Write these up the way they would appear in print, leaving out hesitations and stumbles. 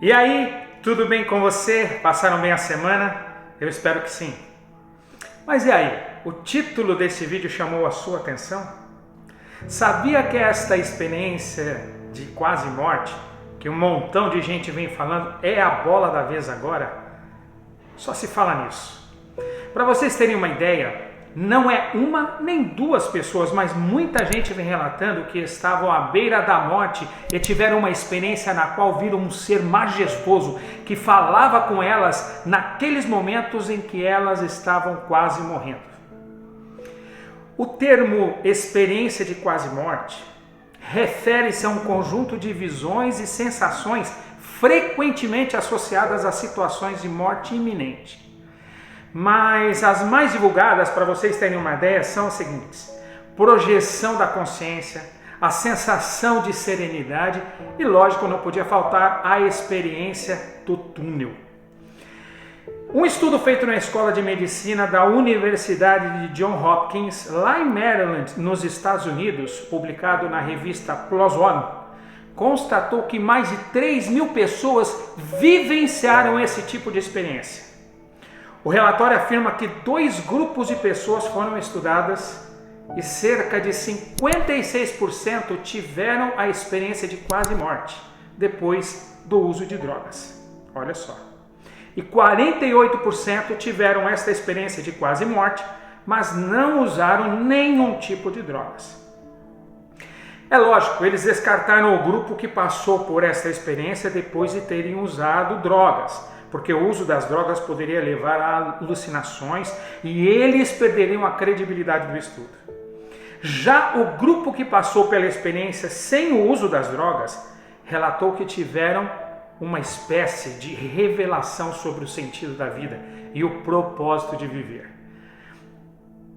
E aí, tudo bem com você? Passaram bem a semana? Eu espero que sim. Mas e aí, o título desse vídeo chamou a sua atenção? Sabia que esta experiência de quase morte, que um montão de gente vem falando, é a bola da vez agora? Só se fala nisso. Para vocês terem uma ideia, não é uma nem duas pessoas, mas muita gente vem relatando que estavam à beira da morte e tiveram uma experiência na qual viram um ser majestoso que falava com elas naqueles momentos em que elas estavam quase morrendo. O termo experiência de quase morte refere-se a um conjunto de visões e sensações frequentemente associadas a situações de morte iminente. Mas as mais divulgadas, para vocês terem uma ideia, são as seguintes: projeção da consciência, a sensação de serenidade e, lógico, não podia faltar a experiência do túnel. Um estudo feito na Escola de Medicina da Universidade de Johns Hopkins, lá em Maryland, nos Estados Unidos, publicado na revista PLOS ONE, constatou que mais de 3.000 pessoas vivenciaram esse tipo de experiência. O relatório afirma que 2 grupos de pessoas foram estudadas e cerca de 56% tiveram a experiência de quase morte depois do uso de drogas. Olha só. E 48% tiveram esta experiência de quase morte, mas não usaram nenhum tipo de drogas. É lógico, eles descartaram o grupo que passou por esta experiência depois de terem usado drogas, porque o uso das drogas poderia levar a alucinações e eles perderiam a credibilidade do estudo. Já o grupo que passou pela experiência sem o uso das drogas relatou que tiveram uma espécie de revelação sobre o sentido da vida e o propósito de viver.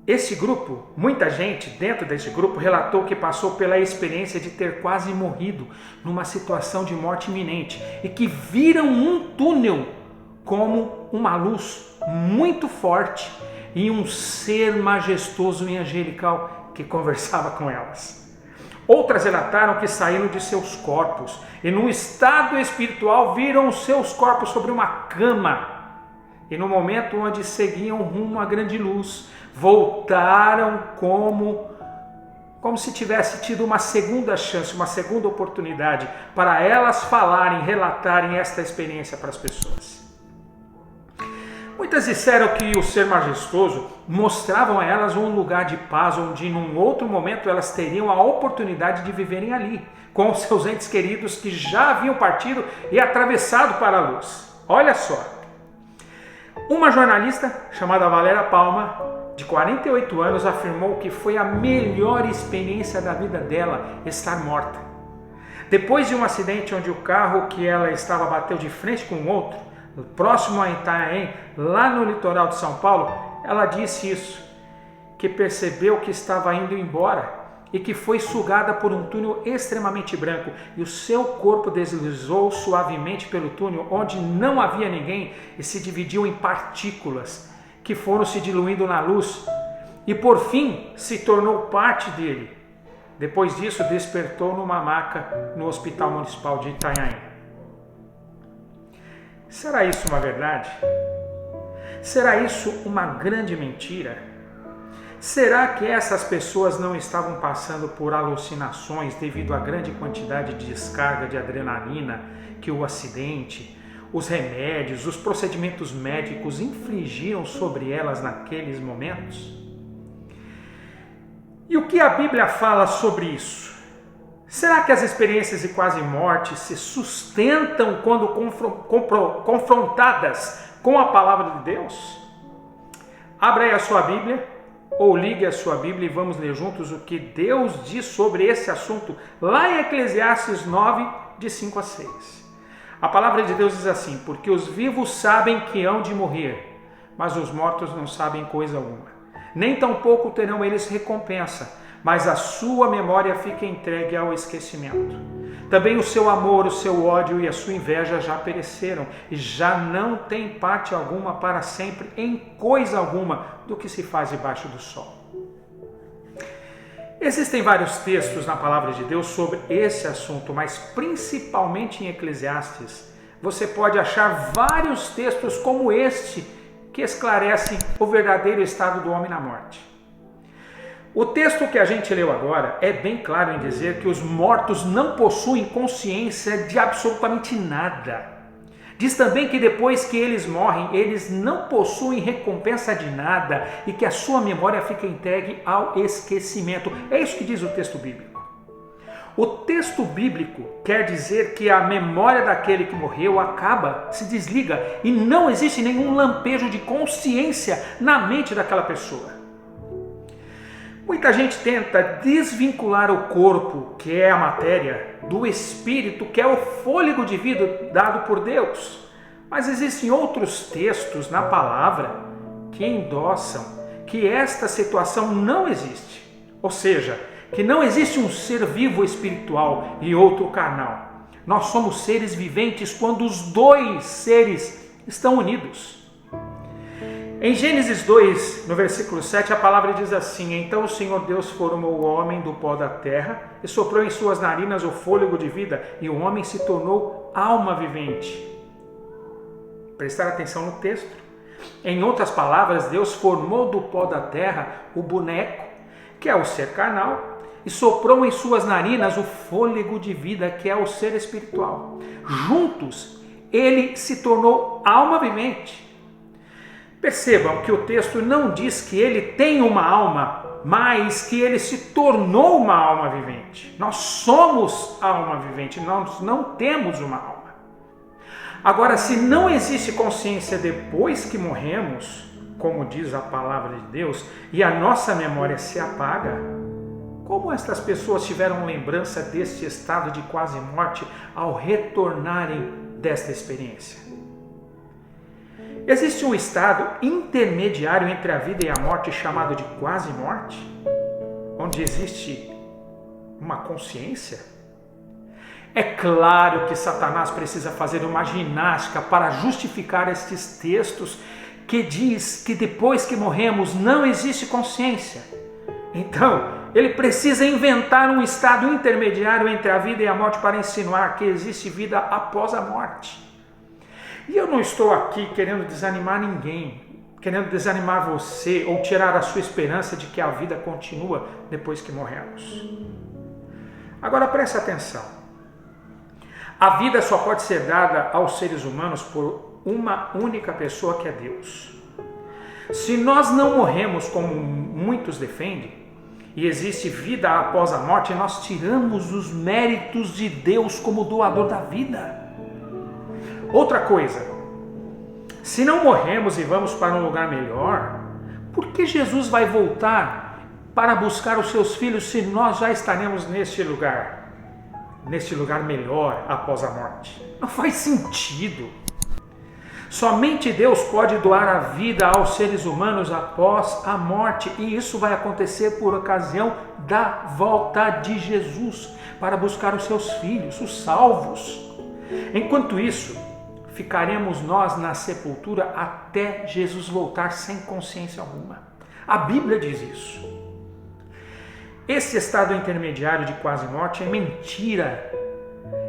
Esse grupo, muita gente dentro desse grupo relatou que passou pela experiência de ter quase morrido numa situação de morte iminente e que viram um túnel como uma luz muito forte e um ser majestoso e angelical que conversava com elas. Outras relataram que saíram de seus corpos e no estado espiritual viram os seus corpos sobre uma cama e no momento onde seguiam rumo à grande luz, voltaram como se tivesse tido uma segunda chance, uma segunda oportunidade para elas falarem, relatarem esta experiência para as pessoas. Muitas disseram que o ser majestoso mostravam a elas um lugar de paz onde num outro momento elas teriam a oportunidade de viverem ali, com os seus entes queridos que já haviam partido e atravessado para a luz. Olha só, uma jornalista chamada Valéria Palma, de 48 anos, afirmou que foi a melhor experiência da vida dela estar morta. Depois de um acidente onde o carro que ela estava bateu de frente com outro, próximo a Itanhaém, lá no litoral de São Paulo, ela disse isso, que percebeu que estava indo embora e que foi sugada por um túnel extremamente branco e o seu corpo deslizou suavemente pelo túnel onde não havia ninguém e se dividiu em partículas que foram se diluindo na luz e por fim se tornou parte dele. Depois disso despertou numa maca no Hospital Municipal de Itanhaém. Será isso uma verdade? Será isso uma grande mentira? Será que essas pessoas não estavam passando por alucinações devido à grande quantidade de descarga de adrenalina que o acidente, os remédios, os procedimentos médicos infligiram sobre elas naqueles momentos? E o que a Bíblia fala sobre isso? Será que as experiências de quase morte se sustentam quando confrontadas com a palavra de Deus? Abra aí a sua Bíblia ou ligue a sua Bíblia e vamos ler juntos o que Deus diz sobre esse assunto lá em Eclesiastes 9, de 5 a 6. A palavra de Deus diz assim: porque os vivos sabem que hão de morrer, mas os mortos não sabem coisa alguma. Nem tampouco terão eles recompensa, mas a sua memória fica entregue ao esquecimento. Também o seu amor, o seu ódio e a sua inveja já pereceram, e já não tem parte alguma para sempre em coisa alguma do que se faz debaixo do sol. Existem vários textos na palavra de Deus sobre esse assunto, mas principalmente em Eclesiastes, você pode achar vários textos como este que esclarecem o verdadeiro estado do homem na morte. O texto que a gente leu agora é bem claro em dizer que os mortos não possuem consciência de absolutamente nada. Diz também que depois que eles morrem, eles não possuem recompensa de nada e que a sua memória fica entregue ao esquecimento. É isso que diz o texto bíblico. O texto bíblico quer dizer que a memória daquele que morreu acaba, se desliga e não existe nenhum lampejo de consciência na mente daquela pessoa. Muita gente tenta desvincular o corpo, que é a matéria, do espírito, que é o fôlego de vida dado por Deus. Mas existem outros textos na palavra que endossam que esta situação não existe. Ou seja, que não existe um ser vivo espiritual e outro carnal. Nós somos seres viventes quando os dois seres estão unidos. Em Gênesis 2, no versículo 7, a palavra diz assim: Então o Senhor Deus formou o homem do pó da terra e soprou em suas narinas o fôlego de vida, e o homem se tornou alma vivente. Prestar atenção no texto. Em outras palavras, Deus formou do pó da terra o boneco, que é o ser carnal, e soprou em suas narinas o fôlego de vida, que é o ser espiritual. Juntos, ele se tornou alma vivente. Percebam que o texto não diz que ele tem uma alma, mas que ele se tornou uma alma vivente. Nós somos alma vivente, nós não temos uma alma. Agora, se não existe consciência depois que morremos, como diz a palavra de Deus, e a nossa memória se apaga, como estas pessoas tiveram lembrança deste estado de quase morte ao retornarem desta experiência? Existe um estado intermediário entre a vida e a morte chamado de quase morte, onde existe uma consciência? É claro que Satanás precisa fazer uma ginástica para justificar estes textos que diz que depois que morremos não existe consciência. Então, ele precisa inventar um estado intermediário entre a vida e a morte para insinuar que existe vida após a morte. E eu não estou aqui querendo desanimar ninguém, querendo desanimar você ou tirar a sua esperança de que a vida continua depois que morremos. Agora preste atenção. A vida só pode ser dada aos seres humanos por uma única pessoa, que é Deus. Se nós não morremos como muitos defendem, e existe vida após a morte, nós tiramos os méritos de Deus como doador da vida. Outra coisa, se não morremos e vamos para um lugar melhor, por que Jesus vai voltar para buscar os seus filhos se nós já estaremos neste lugar melhor após a morte? Não faz sentido. Somente Deus pode doar a vida aos seres humanos após a morte, e isso vai acontecer por ocasião da volta de Jesus para buscar os seus filhos, os salvos. Enquanto isso, ficaremos nós na sepultura até Jesus voltar sem consciência alguma. A Bíblia diz isso. Esse estado intermediário de quase morte é mentira.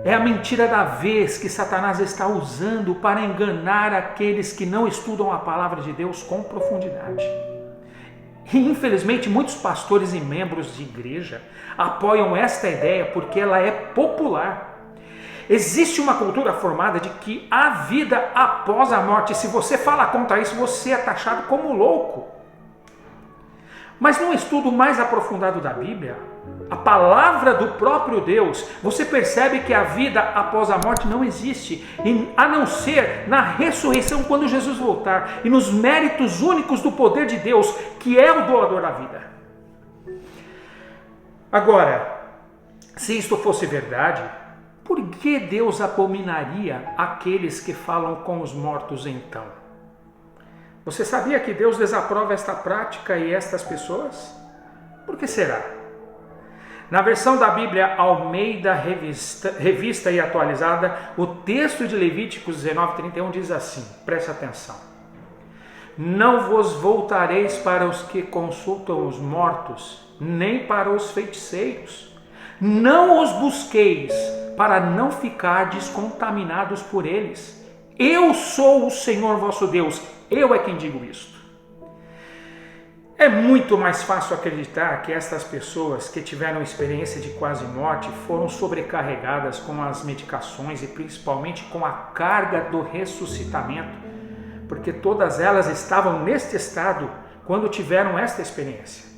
É a mentira da vez que Satanás está usando para enganar aqueles que não estudam a palavra de Deus com profundidade. E infelizmente muitos pastores e membros de igreja apoiam esta ideia porque ela é popular. Existe uma cultura formada de que há vida após a morte. Se você fala contra isso, você é taxado como louco. Mas num estudo mais aprofundado da Bíblia, a palavra do próprio Deus, você percebe que a vida após a morte não existe, a não ser na ressurreição quando Jesus voltar, e nos méritos únicos do poder de Deus, que é o doador da vida. Agora, se isto fosse verdade, por que Deus abominaria aqueles que falam com os mortos então? Você sabia que Deus desaprova esta prática e estas pessoas? Por que será? Na versão da Bíblia Almeida Revista e Atualizada, o texto de Levíticos 19:31 diz assim, preste atenção: Não vos voltareis para os que consultam os mortos, nem para os feiticeiros, Não os busqueis, para não ficardes contaminados por eles. Eu sou o Senhor vosso Deus, eu é quem digo isto. É muito mais fácil acreditar que estas pessoas que tiveram experiência de quase morte foram sobrecarregadas com as medicações e principalmente com a carga do ressuscitamento, porque todas elas estavam neste estado quando tiveram esta experiência.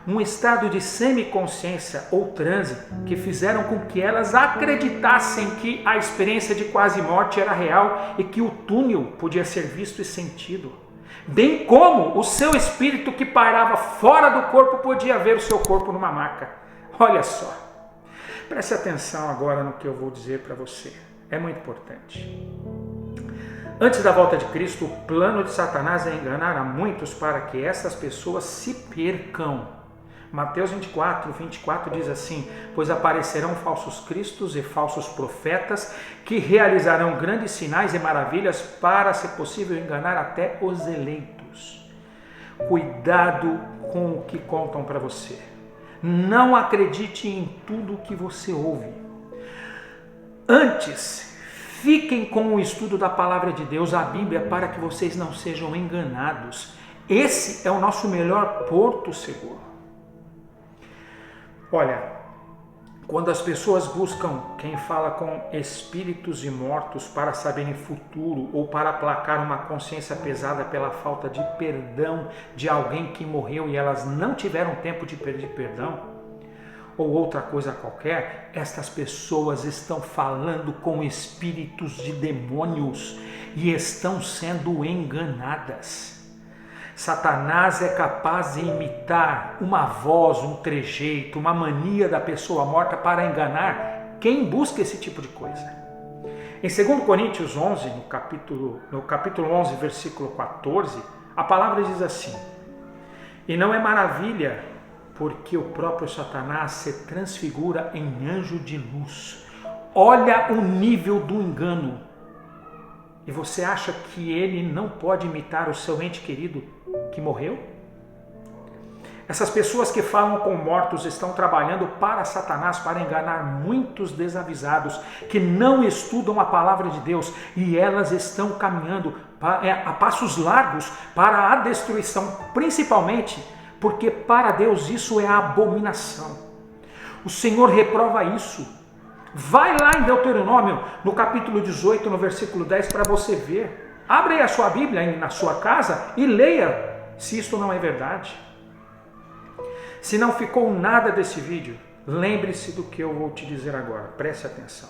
Um estado de semiconsciência ou transe que fizeram com que elas acreditassem que a experiência de quase morte era real e que o túnel podia ser visto e sentido, bem como o seu espírito que pairava fora do corpo podia ver o seu corpo numa maca. Olha só, preste atenção agora no que eu vou dizer para você, é muito importante. Antes da volta de Cristo, o plano de Satanás é enganar a muitos para que essas pessoas se percam. Mateus 24 diz assim: pois aparecerão falsos cristos e falsos profetas que realizarão grandes sinais e maravilhas para, se possível, enganar até os eleitos. Cuidado com o que contam para você. Não acredite em tudo o que você ouve. Antes, fiquem com o estudo da palavra de Deus, a Bíblia, para que vocês não sejam enganados. Esse é o nosso melhor porto seguro. Olha, quando as pessoas buscam quem fala com espíritos de mortos para saberem futuro ou para aplacar uma consciência pesada pela falta de perdão de alguém que morreu e elas não tiveram tempo de pedir perdão, ou outra coisa qualquer, estas pessoas estão falando com espíritos de demônios e estão sendo enganadas. Satanás é capaz de imitar uma voz, um trejeito, uma mania da pessoa morta para enganar quem busca esse tipo de coisa. Em 2 Coríntios 11, no capítulo 11, versículo 14, a palavra diz assim: e não é maravilha, porque o próprio Satanás se transfigura em anjo de luz. Olha o nível do engano. E você acha que ele não pode imitar o seu ente querido que morreu? Essas pessoas que falam com mortos estão trabalhando para Satanás para enganar muitos desavisados que não estudam a palavra de Deus, e elas estão caminhando a passos largos para a destruição, principalmente porque para Deus isso é abominação. O Senhor reprova isso. Vai lá em Deuteronômio, no capítulo 18, no versículo 10, para você ver. Abre aí a sua Bíblia aí na sua casa e leia se isto não é verdade. Se não ficou nada desse vídeo, lembre-se do que eu vou te dizer agora. Preste atenção.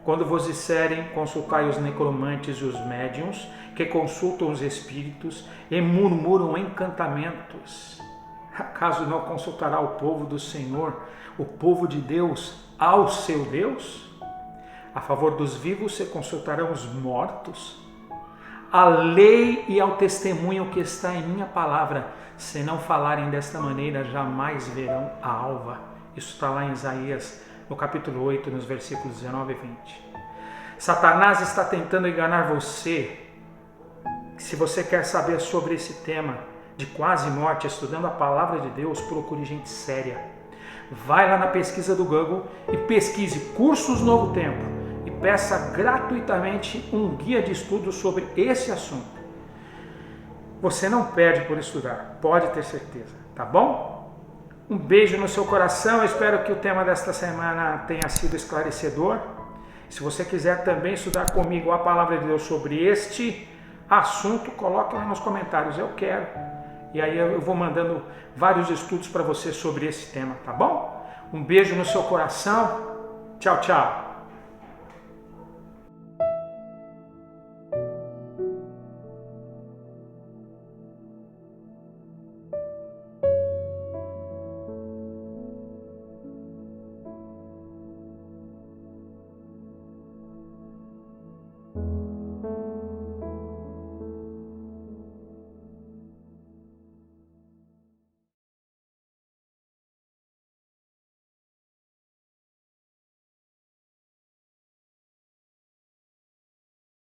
Quando vos disserem, consultai os necromantes e os médiuns, que consultam os espíritos e murmuram encantamentos, acaso não consultará o povo do Senhor, o povo de Deus, ao seu Deus? A favor dos vivos se consultarão os mortos. A lei e ao testemunho que está em minha palavra, se não falarem desta maneira, jamais verão a alva. Isso está lá em Isaías, no capítulo 8, nos versículos 19 e 20. Satanás está tentando enganar você. Se você quer saber sobre esse tema de quase morte, estudando a palavra de Deus, procure gente séria. Vai lá na pesquisa do Google e pesquise Cursos Novo Tempo e peça gratuitamente um guia de estudo sobre esse assunto. Você não perde por estudar, pode ter certeza, tá bom? Um beijo no seu coração, eu espero que o tema desta semana tenha sido esclarecedor. Se você quiser também estudar comigo a palavra de Deus sobre este assunto, coloque lá nos comentários, eu quero. E aí eu vou mandando vários estudos para você sobre esse tema, tá bom? Um beijo no seu coração. Tchau, tchau.